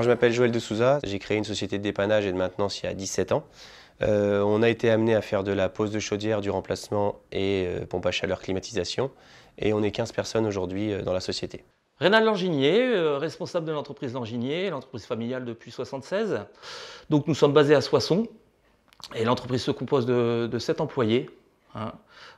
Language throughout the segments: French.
je m'appelle Joël de Souza, j'ai créé une société de dépannage et de maintenance il y a 17 ans. On a été amené à faire de la pose de chaudière, du remplacement et pompe à chaleur climatisation. Et on est 15 personnes aujourd'hui dans la société. Rénal Langinier, responsable de l'entreprise Langinier, l'entreprise familiale depuis 1976. Donc nous sommes basés à Soissons et l'entreprise se compose de 7 employés, hein,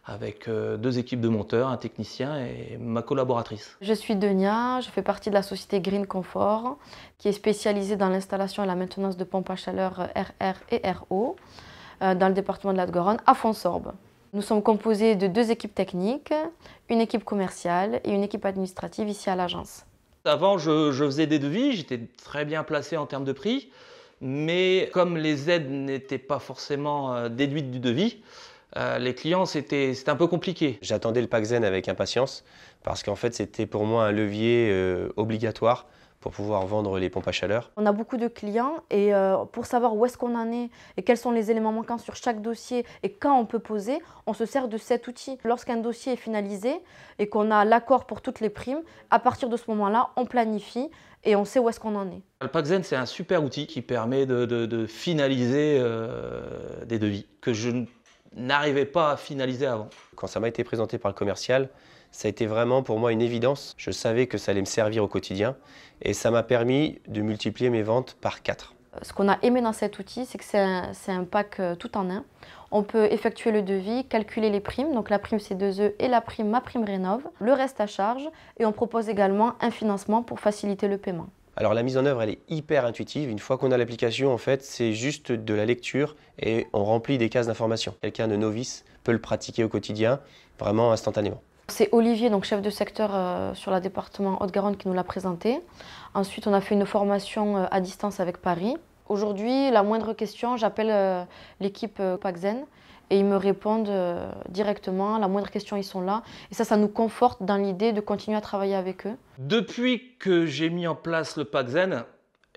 avec 2 équipes de monteurs, un technicien et ma collaboratrice. Je suis Denia, je fais partie de la société Green Comfort qui est spécialisée dans l'installation et la maintenance de pompes à chaleur RR et RO dans le département de la Haute-Garonne à Fonsorbe. Nous sommes composés de 2 équipes techniques, une équipe commerciale et une équipe administrative ici à l'agence. Avant, je faisais des devis, j'étais très bien placé en termes de prix, mais comme les aides n'étaient pas forcément déduites du devis, les clients, c'était un peu compliqué. J'attendais le Paxen avec impatience parce qu'en fait, c'était pour moi un levier obligatoire pour pouvoir vendre les pompes à chaleur. On a beaucoup de clients et pour savoir où est-ce qu'on en est et quels sont les éléments manquants sur chaque dossier et quand on peut poser, on se sert de cet outil. Lorsqu'un dossier est finalisé et qu'on a l'accord pour toutes les primes, à partir de ce moment-là, on planifie et on sait où est-ce qu'on en est. Le Paxen, c'est un super outil qui permet de finaliser des devis que je n'arrivais pas à finaliser avant. Quand ça m'a été présenté par le commercial, ça a été vraiment pour moi une évidence. Je savais que ça allait me servir au quotidien et ça m'a permis de multiplier mes ventes par 4. Ce qu'on a aimé dans cet outil, c'est que c'est un pack tout en un. On peut effectuer le devis, calculer les primes, donc la prime C2E et la prime MaPrimeRénov', le reste à charge et on propose également un financement pour faciliter le paiement. Alors la mise en œuvre, elle est hyper intuitive. Une fois qu'on a l'application, en fait, c'est juste de la lecture et on remplit des cases d'information. Quelqu'un de novice peut le pratiquer au quotidien, vraiment instantanément. C'est Olivier, donc chef de secteur sur le département Haute-Garonne, qui nous l'a présenté. Ensuite, on a fait une formation à distance avec Paris. Aujourd'hui, la moindre question, j'appelle l'équipe Paxen et ils me répondent directement. La moindre question, ils sont là. Et ça nous conforte dans l'idée de continuer à travailler avec eux. Depuis que j'ai mis en place le Paxen,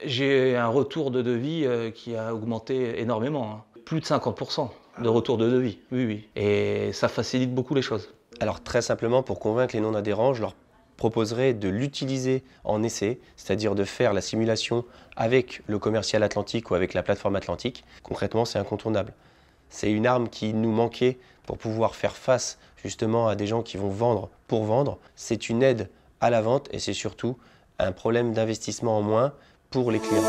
j'ai un retour de devis qui a augmenté énormément. Hein. Plus de 50% de retour de devis, oui, oui. Et ça facilite beaucoup les choses. Alors très simplement, pour convaincre les non-adhérents, je leur proposerai de l'utiliser en essai, c'est-à-dire de faire la simulation avec le commercial Atlantique ou avec la plateforme Atlantique. Concrètement, c'est incontournable. C'est une arme qui nous manquait pour pouvoir faire face justement à des gens qui vont vendre pour vendre. C'est une aide à la vente et c'est surtout un problème d'investissement en moins pour les clients.